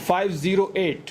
508।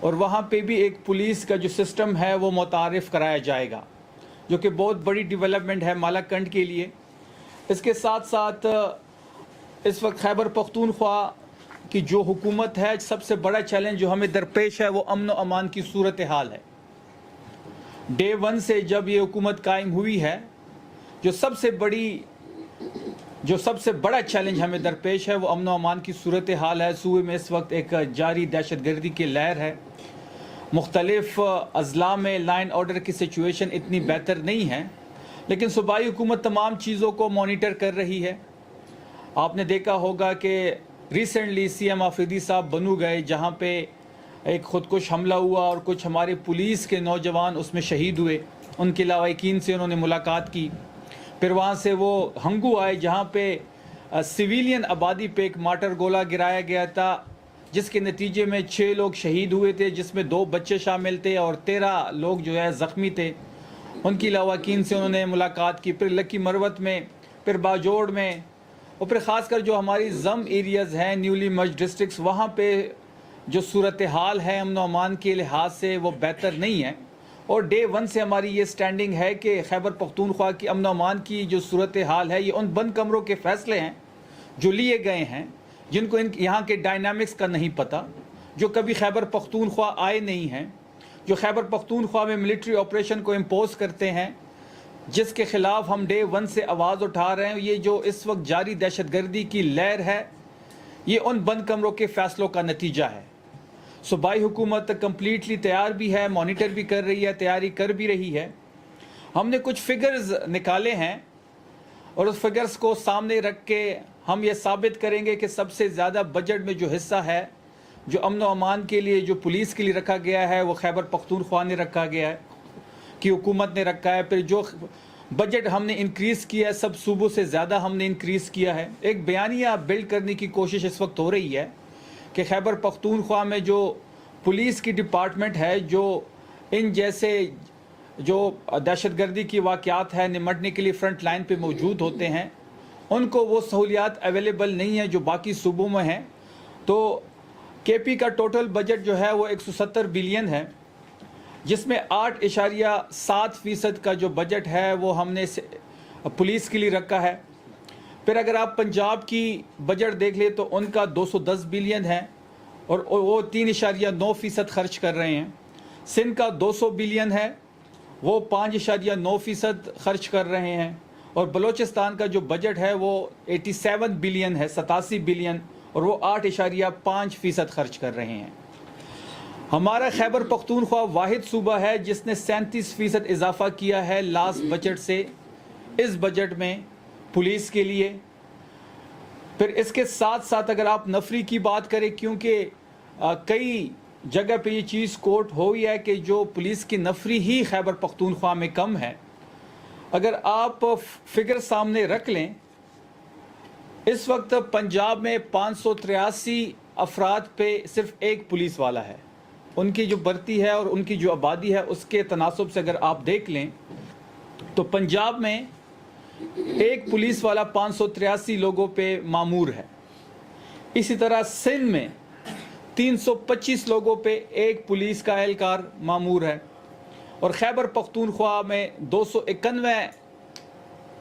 اور وہاں پہ بھی ایک پولیس کا جو سسٹم ہے وہ متعارف کرایا جائے گا، جو کہ بہت بڑی ڈیولپمنٹ ہے مالاکنڈ کے لیے۔ اس کے ساتھ ساتھ اس وقت خیبر پختونخوا کی جو حکومت ہے، سب سے بڑا چیلنج جو ہمیں درپیش ہے وہ امن و امان کی صورتحال ہے۔ ڈے ون سے جب یہ حکومت قائم ہوئی ہے، جو سب سے بڑا چیلنج ہمیں درپیش ہے وہ امن و امان کی صورتحال ہے۔ صوبے میں اس وقت ایک جاری دہشت گردی کی لہر ہے۔ مختلف اضلاع میں لائن آرڈر کی سچویشن اتنی بہتر نہیں ہے، لیکن صوبائی حکومت تمام چیزوں کو مانیٹر کر رہی ہے۔ آپ نے دیکھا ہوگا کہ ریسنٹلی سی ایم آفریدی صاحب بنو گئے، جہاں پہ ایک خودکش حملہ ہوا اور کچھ ہمارے پولیس کے نوجوان اس میں شہید ہوئے۔ ان کے لواحقین سے انہوں نے ملاقات کی۔ پھر وہاں سے وہ ہنگو آئے، جہاں پہ سویلین آبادی پہ ایک مارٹر گولہ گرایا گیا تھا، جس کے نتیجے میں 6 لوگ شہید ہوئے تھے، جس میں 2 بچے شامل تھے اور 13 لوگ جو ہے زخمی تھے۔ ان کی لواحقین سے انہوں نے ملاقات کی۔ پھر لکی مروت میں، پھر باجوڑ میں، اور پھر خاص کر جو ہماری زم ایریاز ہیں، نیولی مرج ڈسٹرکٹس، وہاں پہ جو صورتحال ہے امن و امان کے لحاظ سے وہ بہتر نہیں ہے۔ اور ڈے ون سے ہماری یہ سٹینڈنگ ہے کہ خیبر پختونخوا کی امن و امان کی جو صورتحال ہے، یہ ان بند کمروں کے فیصلے ہیں جو لیے گئے ہیں، جن کو یہاں کے ڈائنامکس کا نہیں پتہ، جو کبھی خیبر پختونخوا آئے نہیں ہیں، جو خیبر پختونخوا میں ملٹری آپریشن کو امپوز کرتے ہیں، جس کے خلاف ہم ڈے ون سے آواز اٹھا رہے ہیں۔ یہ جو اس وقت جاری دہشت گردی کی لہر ہے، یہ ان بند کمروں کے فیصلوں کا نتیجہ ہے۔ صوبائی حکومت کمپلیٹلی تیار بھی ہے، مانیٹر بھی کر رہی ہے، تیاری کر بھی رہی ہے۔ ہم نے کچھ فگرز نکالے ہیں اور اس فگرز کو سامنے رکھ کے ہم یہ ثابت کریں گے کہ سب سے زیادہ بجٹ میں جو حصہ ہے، جو امن و امان کے لیے، جو پولیس کے لیے رکھا گیا ہے، وہ خیبر پختونخوا نے رکھا گیا ہے، کی حکومت نے رکھا ہے۔ پھر جو بجٹ ہم نے انکریز کیا ہے، سب صوبوں سے زیادہ ہم نے انکریز کیا ہے۔ ایک بیانیہ بلڈ کرنے کی کوشش اس وقت ہو رہی ہے کہ خیبر پختونخوا میں جو پولیس کی ڈپارٹمنٹ ہے، جو ان جیسے جو دہشت گردی کی واقعات ہے نمٹنے کے لیے فرنٹ لائن پہ موجود ہوتے ہیں، ان کو وہ سہولیات اویلیبل نہیں ہیں جو باقی صوبوں میں ہیں۔ تو کے پی کا ٹوٹل بجٹ جو ہے وہ 170 بلین ہے، جس میں 8.7% کا جو بجٹ ہے وہ ہم نے پولیس کے لیے رکھا ہے۔ پھر اگر آپ پنجاب کی بجٹ دیکھ لیں تو ان کا 210 بلین ہے اور وہ 3.9% خرچ کر رہے ہیں۔ سندھ کا 200 بلین ہے، وہ 5.9% خرچ کر رہے ہیں۔ اور بلوچستان کا جو بجٹ ہے وہ 87 بلین ہے، 87 بلین، اور وہ 8.5% خرچ کر رہے ہیں۔ ہمارا خیبر پختونخوا واحد صوبہ ہے جس نے 37% اضافہ کیا ہے لاسٹ بجٹ سے اس بجٹ میں پولیس کے لیے۔ پھر اس کے ساتھ ساتھ اگر آپ نفری کی بات کریں، کیونکہ کئی جگہ پہ یہ چیز کوٹ ہوئی ہے کہ جو پولیس کی نفری ہی خیبر پختونخوا میں کم ہے۔ اگر آپ فگر سامنے رکھ لیں، اس وقت پنجاب میں 583 افراد پہ صرف ایک پولیس والا ہے۔ ان کی جو بھرتی ہے اور ان کی جو آبادی ہے اس کے تناسب سے اگر آپ دیکھ لیں تو پنجاب میں ایک پولیس والا 583 لوگوں پہ مامور ہے۔ اسی طرح سندھ میں 325 لوگوں پہ ایک پولیس کا اہلکار مامور ہے، اور خیبر پختونخوا میں 291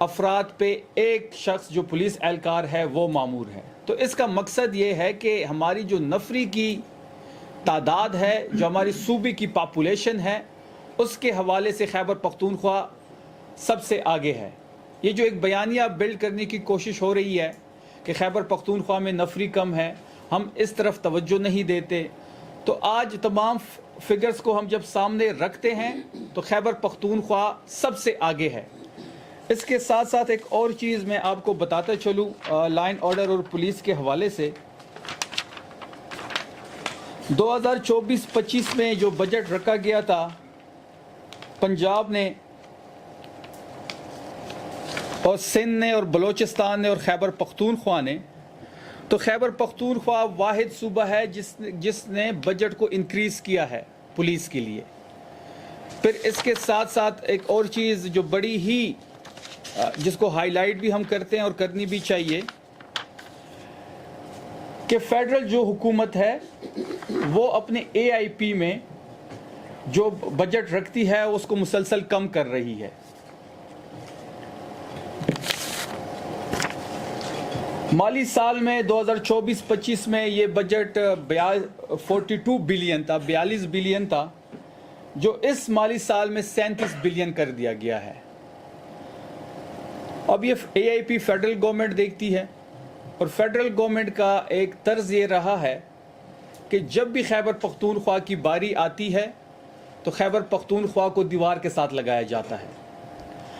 افراد پہ ایک شخص جو پولیس اہلکار ہے وہ مامور ہے۔ تو اس کا مقصد یہ ہے کہ ہماری جو نفری کی تعداد ہے، جو ہماری صوبے کی پاپولیشن ہے، اس کے حوالے سے خیبر پختونخوا سب سے آگے ہے۔ یہ جو ایک بیانیہ بلڈ کرنے کی کوشش ہو رہی ہے کہ خیبر پختونخوا میں نفری کم ہے، ہم اس طرف توجہ نہیں دیتے۔ تو آج تمام فگرز کو ہم جب سامنے رکھتے ہیں تو خیبر پختونخوا سب سے آگے ہے۔ اس کے ساتھ ساتھ ایک اور چیز میں آپ کو بتاتا چلوں لائن آرڈر اور پولیس کے حوالے سے۔ 2024-25 میں جو بجٹ رکھا گیا تھا پنجاب نے اور سندھ نے اور بلوچستان نے اور خیبر پختونخوا نے، تو خیبر پختونخوا واحد صوبہ ہے جس نے بجٹ کو انکریز کیا ہے پولیس کے لیے۔ پھر اس کے ساتھ ساتھ ایک اور چیز جو بڑی ہی جس کو ہائی لائٹ بھی ہم کرتے ہیں اور کرنی بھی چاہیے کہ فیڈرل جو حکومت ہے وہ اپنے AIP میں جو بجٹ رکھتی ہے اس کو مسلسل کم کر رہی ہے. مالی سال میں 2024-25 میں یہ بجٹ 42 بلین تھا، 42 بلین تھا، جو اس مالی سال میں 37 بلین کر دیا گیا ہے. اب یہ AIP فیڈرل گورنمنٹ دیکھتی ہے، اور فیڈرل گورنمنٹ کا ایک طرز یہ رہا ہے کہ جب بھی خیبر پختونخوا کی باری آتی ہے تو خیبر پختونخوا کو دیوار کے ساتھ لگایا جاتا ہے.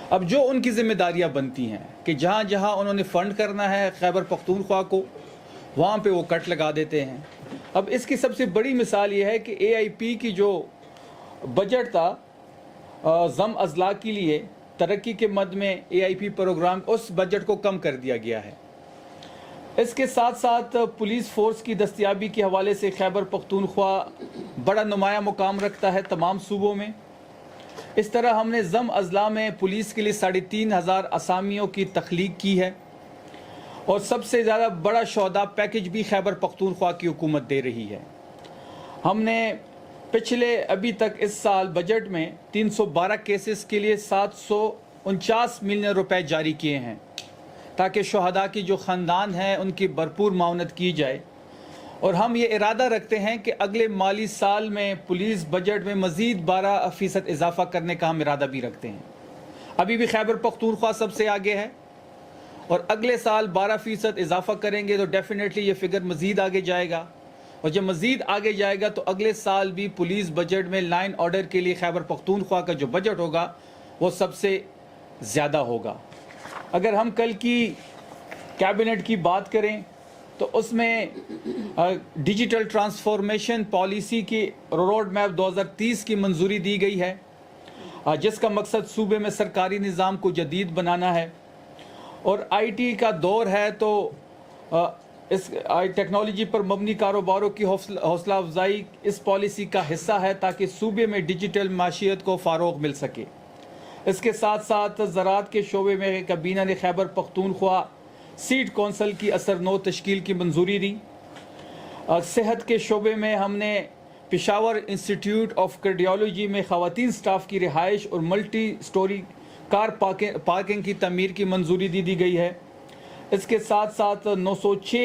اب جو ان کی ذمہ داریاں بنتی ہیں کہ جہاں جہاں انہوں نے فنڈ کرنا ہے خیبر پختونخوا کو، وہاں پہ وہ کٹ لگا دیتے ہیں. اب اس کی سب سے بڑی مثال یہ ہے کہ AIP کی جو بجٹ تھا ضم اضلاع کے لیے ترقی کے مد میں AIP پروگرام، اس بجٹ کو کم کر دیا گیا ہے. اس کے ساتھ ساتھ پولیس فورس کی دستیابی کے حوالے سے خیبر پختونخوا بڑا نمایاں مقام رکھتا ہے تمام صوبوں میں. اس طرح ہم نے ضم اضلاع میں پولیس کے لیے 3,500 اسامیوں کی تخلیق کی ہے، اور سب سے زیادہ بڑا شہداء پیکج بھی خیبر پختونخوا کی حکومت دے رہی ہے. ہم نے ابھی تک اس سال بجٹ میں 312 کیسز کے لیے 749 ملین روپے جاری کیے ہیں، تاکہ شہداء کی جو خاندان ہیں ان کی بھرپور معاونت کی جائے. اور ہم یہ ارادہ رکھتے ہیں کہ اگلے مالی سال میں پولیس بجٹ میں مزید 12% اضافہ کرنے کا ہم ارادہ بھی رکھتے ہیں. ابھی بھی خیبر پختونخوا سب سے آگے ہے، اور اگلے سال 12% اضافہ کریں گے تو ڈیفینیٹلی یہ فگر مزید آگے جائے گا. اور جب مزید آگے جائے گا تو اگلے سال بھی پولیس بجٹ میں لائن آرڈر کے لیے خیبر پختونخوا کا جو بجٹ ہوگا وہ سب سے زیادہ ہوگا. اگر ہم کل کی کیبنٹ کی بات کریں تو اس میں ڈیجیٹل ٹرانسفارمیشن پالیسی کی روڈ میپ 2030 کی منظوری دی گئی ہے، جس کا مقصد صوبے میں سرکاری نظام کو جدید بنانا ہے. اور IT کا دور ہے تو اس ٹیکنالوجی پر مبنی کاروباروں کی حوصلہ افزائی اس پالیسی کا حصہ ہے، تاکہ صوبے میں ڈیجیٹل معیشت کو فروغ مل سکے. اس کے ساتھ ساتھ زراعت کے شعبے میں کابینہ نے خیبر پختونخوا سیڈ کونسل کی اثر نو تشکیل کی منظوری دی. صحت کے شعبے میں ہم نے پشاور انسٹیٹیوٹ آف کارڈیالوجی میں خواتین سٹاف کی رہائش اور ملٹی سٹوری کار پارکنگ کی تعمیر کی منظوری دی گئی ہے. اس کے ساتھ ساتھ 906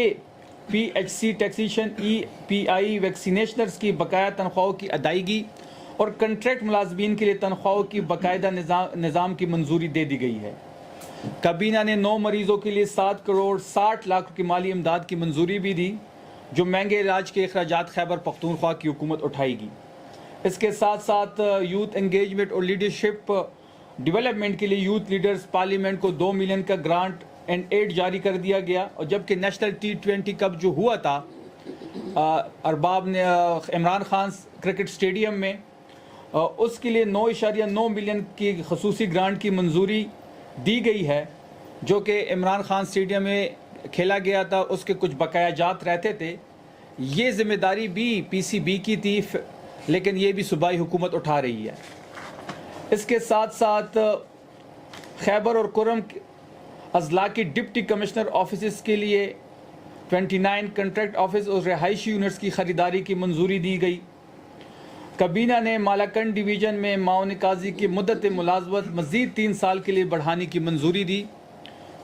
PHC ٹیکسیشن EPI ویکسینیشنرز کی بقایا تنخواہوں کی ادائیگی اور کنٹریکٹ ملازمین کے لیے تنخواہوں کی باقاعدہ نظام کی منظوری دے دی گئی ہے. کابینہ نے 9 مریضوں کے لیے 7 کروڑ 60 لاکھ کی مالی امداد کی منظوری بھی دی، جو مہنگے علاج کے اخراجات خیبر پختونخوا کی حکومت اٹھائے گی. اس کے ساتھ ساتھ یوتھ انگیجمنٹ اور لیڈرشپ ڈیولپمنٹ کے لیے یوتھ لیڈرز پارلیمنٹ کو 2 ملین کا گرانٹ اینڈ ایڈ جاری کر دیا گیا. اور جبکہ نیشنل T20 کپ جو ہوا تھا ارباب نے عمران خان کرکٹ اسٹیڈیم میں، اس کے لیے 9.9 ملین کی خصوصی گرانٹ کی منظوری دی گئی ہے، جو کہ عمران خان اسٹیڈیم میں کھیلا گیا تھا. اس کے کچھ بقایا جات رہتے تھے. یہ ذمہ داری بھی PCB کی تھی، لیکن یہ بھی صوبائی حکومت اٹھا رہی ہے. اس کے ساتھ ساتھ خیبر اور کرم اضلاع کی ڈپٹی کمشنر آفیسز کے لیے 29 کنٹریکٹ آفس اور رہائشی یونٹس کی خریداری کی منظوری دی گئی. کابینہ نے مالاکنڈ ڈویژن میں معاون قاضی کی مدت ملازمت مزید 3 سال کے لیے بڑھانے کی منظوری دی،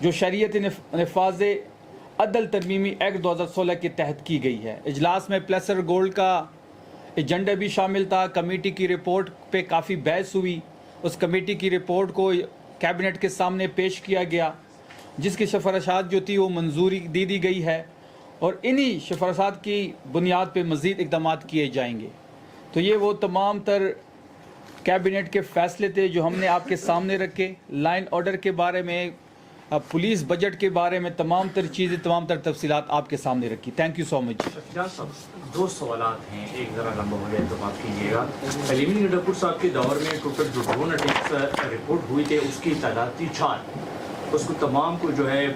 جو شریعت نفاذ عدل ترمیمی ایکٹ 2016 کے تحت کی گئی ہے. اجلاس میں پلیسر گولڈ کا ایجنڈا بھی شامل تھا. کمیٹی کی رپورٹ پہ کافی بحث ہوئی. اس کمیٹی کی رپورٹ کو کیبنٹ کے سامنے پیش کیا گیا، جس کی سفارشات جو تھی وہ منظوری دی گئی ہے، اور انہی سفارشات کی بنیاد پہ مزید اقدامات کیے جائیں گے. تو یہ وہ تمام تر کیبنٹ کے فیصلے تھے جو ہم نے آپ کے سامنے رکھے. لائن آرڈر کے بارے میں، پولیس بجٹ کے بارے میں تمام تر چیزیں، تمام تر تفصیلات آپ کے سامنے رکھی. تھینک یو سو مچ. صاحب 2 سوالات ہیں، ایک ذرا لمبا ہو جائے تو معاف کیجیے گا. علیمی ڈاکٹر صاحب کے دور میں ٹوٹل جو ڈرون اٹیکس رپورٹ ہوئی تھے اس کی تعداد تھی 4. اس کو تمام کو جو ہے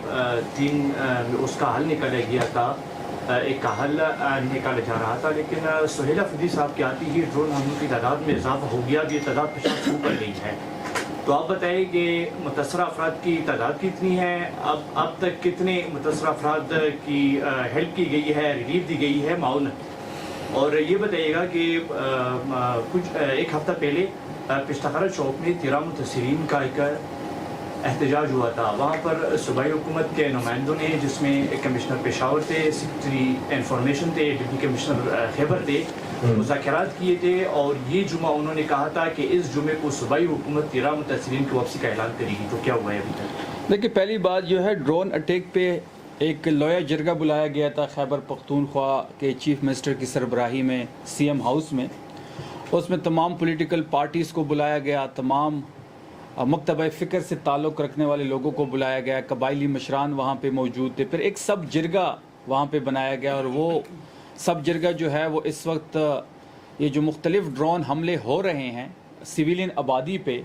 3 اس کا حل نکالا گیا تھا، ایک کا حل نکالا جا رہا تھا. لیکن سہیلہ فدی صاحب کے آتی ہی ڈرون حملوں کی تعداد میں اضافہ ہو گیا، یہ تعداد 50 سے اوپر گئی ہے. تو آپ بتائیں کہ متاثرہ افراد کی تعداد کتنی ہے، اب تک کتنے متاثرہ افراد کی ہیلپ کی گئی ہے، ریلیف دی گئی ہے، معاونت؟ اور یہ بتائیے گا کہ کچھ ایک ہفتہ پہلے پشتخارہ چوک میں 13 متاثرین کا ایک احتجاج ہوا تھا. وہاں پر صوبائی حکومت کے نمائندوں نے، جس میں کمشنر پشاور تھے، سیکرٹری انفارمیشن تھے، ڈپٹی کمشنر خیبر تھے، مذاکرات کیے تھے. اور یہ جمعہ انہوں نے کہا تھا کہ اس جمعے کو صوبائی حکومت 13 متاثرین کی واپسی کا اعلان کرے گی. تو کیا ہوا ہے ابھی تک؟ دیکھیے، پہلی بات جو ہے ڈرون اٹیک پہ ایک لویا جرگہ بلایا گیا تھا خیبر پختونخوا کے چیف منسٹر کی سربراہی میں سی ایم ہاؤس میں. اس میں تمام پولیٹیکل پارٹیز کو بلایا گیا، تمام مکتبہ فکر سے تعلق رکھنے والے لوگوں کو بلایا گیا، قبائلی مشران وہاں پہ موجود تھے. پھر ایک سب جرگہ وہاں پہ بنایا گیا، اور وہ سب جرگہ جو ہے وہ اس وقت یہ جو مختلف ڈرون حملے ہو رہے ہیں سویلین آبادی پہ،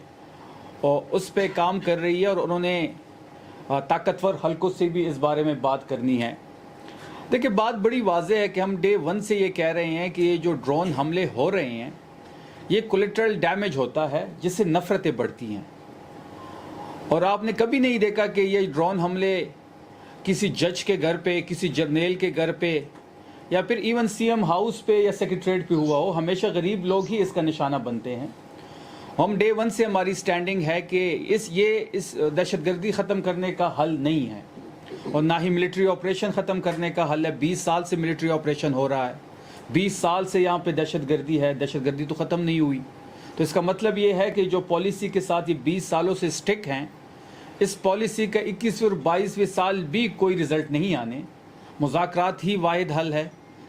اور اس پہ کام کر رہی ہے، اور انہوں نے طاقتور حلقوں سے بھی اس بارے میں بات کرنی ہے. دیکھیں، بات بڑی واضح ہے کہ ہم ڈے 1 سے یہ کہہ رہے ہیں کہ یہ جو ڈرون حملے ہو رہے ہیں یہ کولیٹرل ڈیمیج ہوتا ہے، جس سے نفرتیں بڑھتی ہیں. اور آپ نے کبھی نہیں دیکھا کہ یہ ڈرون حملے کسی جج کے گھر پہ، کسی جرنیل کے گھر پہ، یا پھر ایون سی ایم ہاؤس پہ یا سیکریٹریٹ پہ ہوا ہو. ہمیشہ غریب لوگ ہی اس کا نشانہ بنتے ہیں. ہم ڈے 1 سے ہماری سٹینڈنگ ہے کہ اس دہشت گردی ختم کرنے کا حل نہیں ہے، اور نہ ہی ملٹری آپریشن ختم کرنے کا حل ہے. 20 سال سے ملٹری آپریشن ہو رہا ہے، 20 سال سے یہاں پہ دہشت گردی ہے، دہشت گردی تو ختم نہیں ہوئی. تو اس کا مطلب یہ ہے کہ جو پالیسی کے ساتھ یہ 20 سالوں سے سٹک ہیں، اس پالیسی کا 21 اور 22ویں سال بھی کوئی رزلٹ نہیں آنے. مذاکرات ہی واحد حل ہے،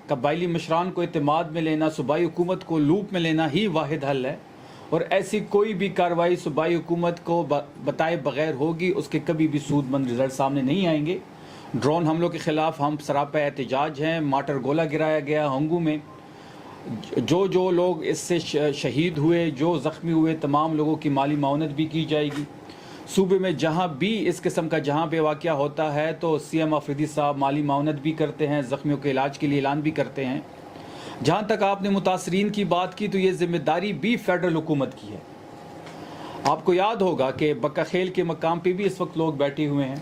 قبائلی مشران کو اعتماد میں لینا، صوبائی حکومت کو لوپ میں لینا ہی واحد حل ہے. اور ایسی کوئی بھی کارروائی صوبائی حکومت کو بتائے بغیر ہوگی، اس کے کبھی بھی سود مند رزلٹ سامنے نہیں آئیں گے. ڈرون حملوں کے خلاف ہم سراپا احتجاج ہیں. مارٹر گولہ گرایا گیا ہنگو میں. جو لوگ اس سے شہید ہوئے، جو زخمی ہوئے، تمام لوگوں کی مالی معاونت بھی کی جائے گی. صوبے میں جہاں بھی اس قسم کا جہاں پہ واقعہ ہوتا ہے تو سی ایم آفریدی صاحب مالی معاونت بھی کرتے ہیں، زخمیوں کے علاج کے لیے اعلان بھی کرتے ہیں. جہاں تک آپ نے متاثرین کی بات کی تو یہ ذمہ داری بھی فیڈرل حکومت کی ہے. آپ کو یاد ہوگا کہ بکا خیل کے مقام پہ بھی اس وقت لوگ بیٹھے ہوئے ہیں.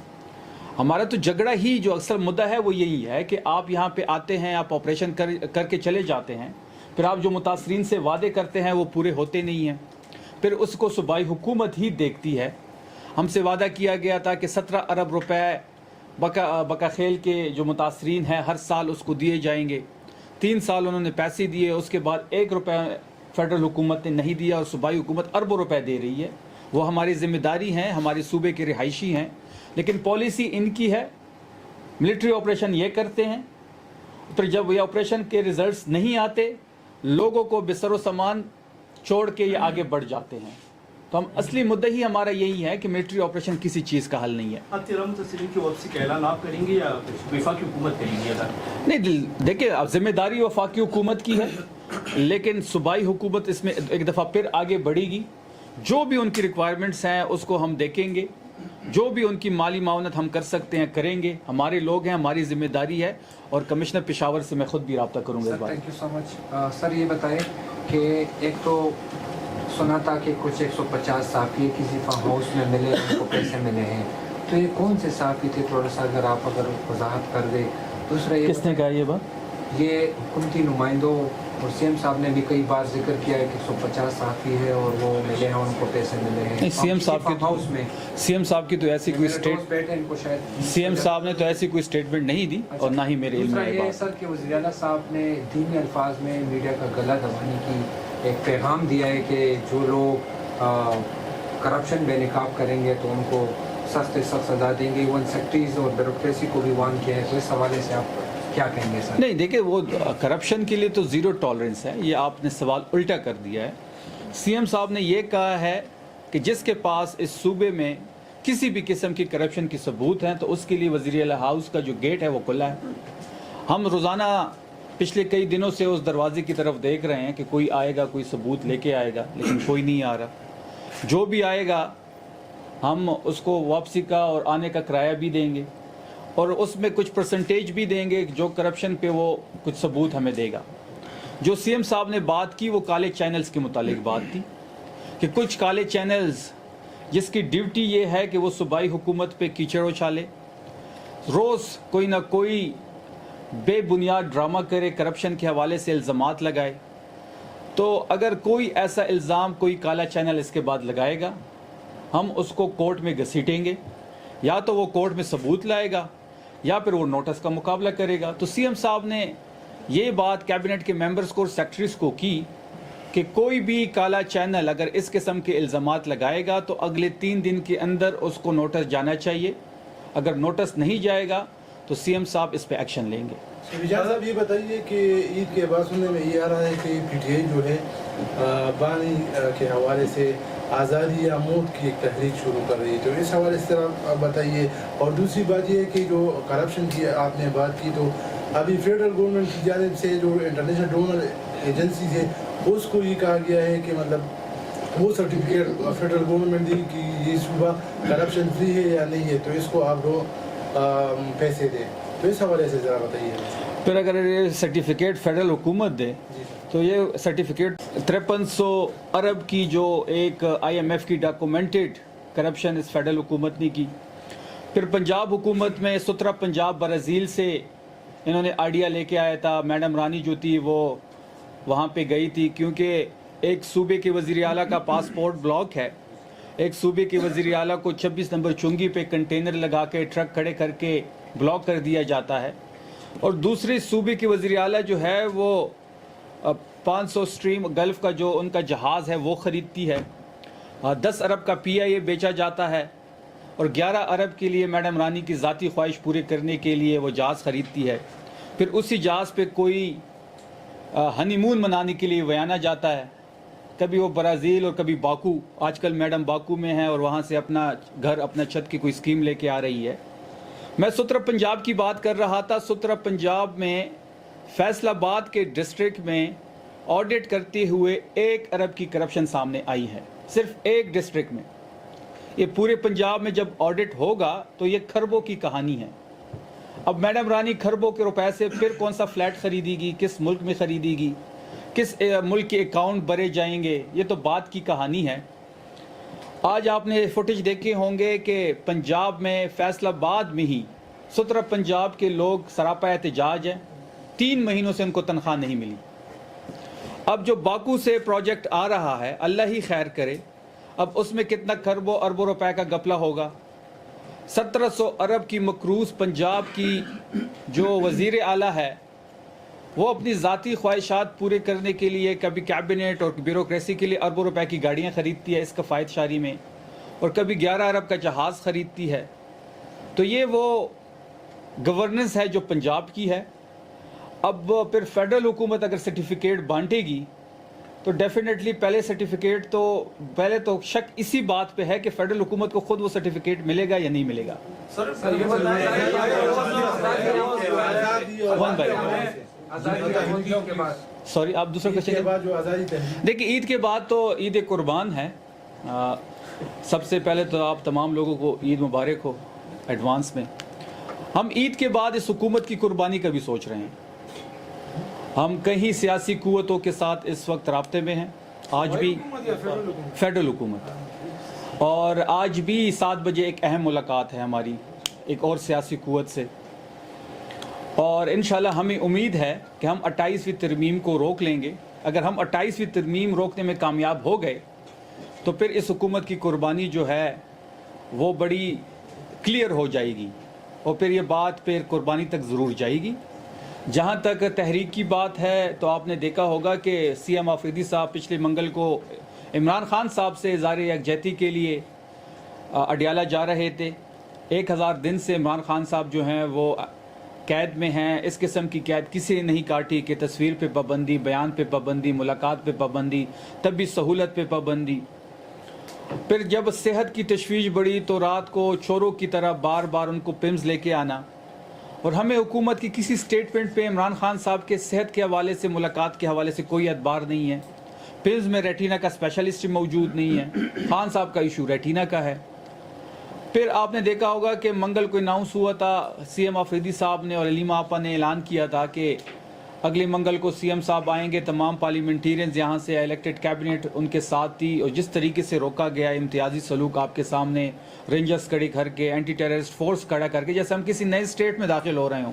ہمارا تو جھگڑا ہی جو اکثر مدعا ہے وہ یہی ہے کہ آپ یہاں پہ آتے ہیں، آپ آپریشن کر کے چلے جاتے ہیں، پھر آپ جو متاثرین سے وعدے کرتے ہیں وہ پورے ہوتے نہیں ہیں. پھر اس کو صوبائی حکومت ہی دیکھتی ہے. ہم سے وعدہ کیا گیا تھا کہ 17 ارب روپے بکا خیل کے جو متاثرین ہیں ہر سال اس کو دیے جائیں گے. 3 سال انہوں نے پیسے دیے، اس کے بعد 1 روپے فیڈرل حکومت نے نہیں دیا، اور صوبائی حکومت اربوں روپے دے رہی ہے. وہ ہماری ذمہ داری ہیں، ہمارے صوبے کے رہائشی ہیں، لیکن پالیسی ان کی ہے. ملٹری آپریشن یہ کرتے ہیں، پھر جب یہ آپریشن کے ریزلٹس نہیں آتے، لوگوں کو بسر و سامان چھوڑ کے یہ آگے بڑھ جاتے ہیں. تو ہم اصلی مدعا ہی ہمارا یہی ہے کہ ملٹری آپریشن کسی چیز کا حل نہیں ہے. اب 13 متاثرین کی واپسی کا اعلان آپ کریں گے یا وفاقی حکومت کریں گے؟ نہیں، دیکھیں، اب ذمہ داری وفاقی حکومت کی ہے، لیکن صوبائی حکومت اس میں ایک دفعہ پھر آگے بڑھے گی. جو بھی ان کی ریکوائرمنٹس ہیں اس کو ہم دیکھیں گے، جو بھی ان کی مالی معاونت ہم کر سکتے ہیں کریں گے. ہمارے لوگ ہیں، ہماری ذمہ داری ہے، اور کمشنر پشاور سے میں خود بھی رابطہ کروں گا اس بار. تھینک یو سو مچ. سر یہ بتائیں کہ ایک تو سنا تھا کہ کچھ 150 صحافی کسی فارم ہاؤس میں ملے، ان کو پیسے ملے ہیں، تو یہ کون سے صحافی تھے؟ تھوڑا سا اگر آپ وضاحت کر دیں. دوسرا یہ کس نے کہا یہ بات؟ یہ حکومتی نمائندوں اور سی ایم صاحب نے بھی کئی بار ذکر کیا ہے کہ 150 صحافی ہے اور وہ ملے ہیں، ان کو پیسے ملے ہیں. سی ایم صاحب کی تو ایسی کوئی سی ایم صاحب نے تو ایسی کوئی اسٹیٹمنٹ نہیں دی، اور نہ ہی میرے علم میں. دوسرا یہ سر کہ وزیر اعلیٰ صاحب نے دینی الفاظ میں میڈیا کا گلا دبانے کی ایک پیغام دیا ہے کہ جو لوگ کرپشن بے نقاب کریں گے تو ان کو سخت سے سخت سزا دیں گے. ایون سیکٹریز اور بیوروکریسی کو بھی وارن کیا ہے. تو اس حوالے سے آپ کیا کہیں گے سر؟ نہیں، دیکھیں، وہ کرپشن کے لیے تو زیرو ٹالرنس ہے. یہ آپ نے سوال الٹا کر دیا ہے. سی ایم صاحب نے یہ کہا ہے کہ جس کے پاس اس صوبے میں کسی بھی قسم کی کرپشن کی ثبوت ہیں تو اس کے لیے وزیر اعلیٰ ہاؤس کا جو گیٹ ہے وہ کھلا ہے. ہم روزانہ پچھلے کئی دنوں سے اس دروازے کی طرف دیکھ رہے ہیں کہ کوئی آئے گا، کوئی ثبوت لے کے آئے گا، لیکن کوئی نہیں آ رہا. جو بھی آئے گا ہم اس کو واپسی کا اور آنے کا کرایہ بھی دیں گے، اور اس میں کچھ پرسنٹیج بھی دیں گے جو کرپشن پہ وہ کچھ ثبوت ہمیں دے گا. جو سی ایم صاحب نے بات کی وہ کالے چینلز کے متعلق بات تھی کہ کچھ کالے چینلز جس کی ڈیوٹی یہ ہے کہ وہ صوبائی حکومت پہ کیچڑ اچھالے، روز کوئی نہ کوئی بے بنیاد ڈرامہ کرے, کرپشن کے حوالے سے الزامات لگائے, تو اگر کوئی ایسا الزام کوئی کالا چینل اس کے بعد لگائے گا, ہم اس کو کورٹ میں گھسیٹیں گے. یا تو وہ کورٹ میں ثبوت لائے گا یا پھر وہ نوٹس کا مقابلہ کرے گا. تو سی ایم صاحب نے یہ بات کیبنٹ کے ممبرز کو اور سیکٹریز کو کی کہ کوئی بھی کالا چینل اگر اس قسم کے الزامات لگائے گا تو اگلے 3 دن کے اندر اس کو نوٹس جانا چاہیے. اگر نوٹس نہیں جائے گا تو سی ایم صاحب اس پہ ایکشن لیں گے. اجاز صاحب یہ بتائیے کہ عید کے بعد سننے میں یہ آ رہا ہے کہ پی ٹی آئی جو ہے بانی کے حوالے سے آزادی یا موت کی ایک تحریک شروع کر رہی ہے, تو اس حوالے سے آپ بتائیے. اور دوسری بات یہ ہے کہ جو کرپشن کی آپ نے بات کی, تو ابھی فیڈرل گورنمنٹ کی جانب سے جو انٹرنیشنل ڈونر ایجنسیز ہے اس کو یہ کہا گیا ہے کہ مطلب وہ سرٹیفکیٹ فیڈرل گورنمنٹ دی کہ یہ صوبہ کرپشن فری ہے یا نہیں ہے, تو اس کو آپ لوگ پیسے دیں. تو اس حوالے سے ذرا بتائیے. پھر اگر یہ سرٹیفکیٹ فیڈرل حکومت دے تو یہ سرٹیفکیٹ 5300 ارب کی جو ایک آئی ایم ایف کی ڈاکومنٹڈ کرپشن اس فیڈرل حکومت نے کی. پھر پنجاب حکومت میں سترہ پنجاب برازیل سے انہوں نے آئیڈیا لے کے آیا تھا. میڈم رانی جو تھی وہ وہاں پہ گئی تھی کیونکہ ایک صوبے کے وزیر اعلیٰ کا پاسپورٹ بلاک ہے. ایک صوبے کے وزیر اعلیٰ کو 26 نمبر چنگی پہ کنٹینر لگا کے ٹرک کھڑے کر کے بلاک کر دیا جاتا ہے, اور دوسرے صوبے کے وزیر اعلیٰ جو ہے وہ 500 اسٹریم گلف کا جو ان کا جہاز ہے وہ خریدتی ہے. 10 ارب کا پی آئی اے بیچا جاتا ہے, اور 11 ارب کے لیے میڈم رانی کی ذاتی خواہش پورے کرنے کے لیے وہ جہاز خریدتی ہے. پھر اسی جہاز پہ کوئی ہنی مون منانے کے لیے ویانا جاتا ہے, کبھی وہ برازیل اور کبھی باکو. آج کل میڈم باکو میں ہے اور وہاں سے اپنا گھر اپنا چھت کی کوئی اسکیم لے کے آ رہی ہے. میں سترہ پنجاب کی بات کر رہا تھا. سترہ پنجاب میں فیصل آباد کے ڈسٹرکٹ میں آڈٹ کرتے ہوئے 1 ارب کی کرپشن سامنے آئی ہے, صرف ایک ڈسٹرکٹ میں. یہ پورے پنجاب میں جب آڈٹ ہوگا تو یہ کھربوں کی کہانی ہے. اب میڈم رانی کھربوں کے روپے سے پھر کون سا فلیٹ خریدے گی, کس ملک میں خریدے گی, کس ملک کے اکاؤنٹ بھرے جائیں گے, یہ تو بات کی کہانی ہے. آج آپ نے فوٹیج دیکھے ہوں گے کہ پنجاب میں فیصل آباد میں ہی 17 پنجاب کے لوگ سراپا احتجاج ہیں. 3 مہینوں سے ان کو تنخواہ نہیں ملی. اب جو باکو سے پروجیکٹ آ رہا ہے اللہ ہی خیر کرے, اب اس میں کتنا کھربوں اربوں روپے کا گپلہ ہوگا. 1700 ارب کی مقروض پنجاب کی جو وزیر اعلیٰ ہے وہ اپنی ذاتی خواہشات پورے کرنے کے لیے کبھی کیبنٹ اور بیوروکریسی کے لیے اربوں روپے کی گاڑیاں خریدتی ہے اس کفایت شاری میں, اور کبھی 11 ارب کا جہاز خریدتی ہے. تو یہ وہ گورننس ہے جو پنجاب کی ہے. اب پھر فیڈرل حکومت اگر سرٹیفکیٹ بانٹے گی تو ڈیفینیٹلی پہلے تو شک اسی بات پہ ہے کہ فیڈرل حکومت کو خود وہ سرٹیفکیٹ ملے گا یا نہیں ملے گا. سوری آپ دوسرا کوشچن. دیکھیں عید کے بعد تو عید قربان ہے. سب سے پہلے تو آپ تمام لوگوں کو عید مبارک ہو ایڈوانس میں. ہم عید کے بعد اس حکومت کی قربانی کا بھی سوچ رہے ہیں. ہم کئی سیاسی قوتوں کے ساتھ اس وقت رابطے میں ہیں. آج بھی فیڈرل حکومت, اور آج بھی 7 بجے ایک اہم ملاقات ہے ہماری ایک اور سیاسی قوت سے, اور انشاءاللہ ہمیں امید ہے کہ ہم 28ویں ترمیم کو روک لیں گے. اگر ہم 28ویں ترمیم روکنے میں کامیاب ہو گئے تو پھر اس حکومت کی قربانی جو ہے وہ بڑی کلیئر ہو جائے گی, اور پھر یہ بات پھر قربانی تک ضرور جائے گی. جہاں تک تحریک کی بات ہے تو آپ نے دیکھا ہوگا کہ سی ایم آفریدی صاحب پچھلے منگل کو عمران خان صاحب سے اظہار یکجہتی کے لیے اڈیالہ جا رہے تھے. 1000 دن سے عمران خان صاحب جو ہیں وہ قید میں ہیں. اس قسم کی قید کسی نے نہیں کاٹی کہ تصویر پہ پابندی, بیان پہ پابندی, ملاقات پہ پابندی, طبی سہولت پہ پابندی. پھر جب صحت کی تشویش بڑھی تو رات کو چوروں کی طرح بار بار ان کو پمز لے کے آنا, اور ہمیں حکومت کی کسی سٹیٹمنٹ پہ عمران خان صاحب کے صحت کے حوالے سے, ملاقات کے حوالے سے کوئی اعتبار نہیں ہے. پمز میں ریٹینا کا اسپیشلسٹ موجود نہیں ہے. خان صاحب کا ایشو ریٹینا کا ہے. پھر آپ نے دیکھا ہوگا کہ منگل کو اناؤنس ہوا تھا, سی ایم آفریدی صاحب نے اور علیمہ آپا نے اعلان کیا تھا کہ اگلے منگل کو سی ایم صاحب آئیں گے. تمام پارلیمنٹیرینز یہاں سے, الیکٹڈ کیبنٹ ان کے ساتھ تھی, اور جس طریقے سے روکا گیا امتیازی سلوک آپ کے سامنے, رینجرز کھڑے کر کے, اینٹی ٹیررسٹ فورس کھڑا کر کے, جیسے ہم کسی نئے اسٹیٹ میں داخل ہو رہے ہوں.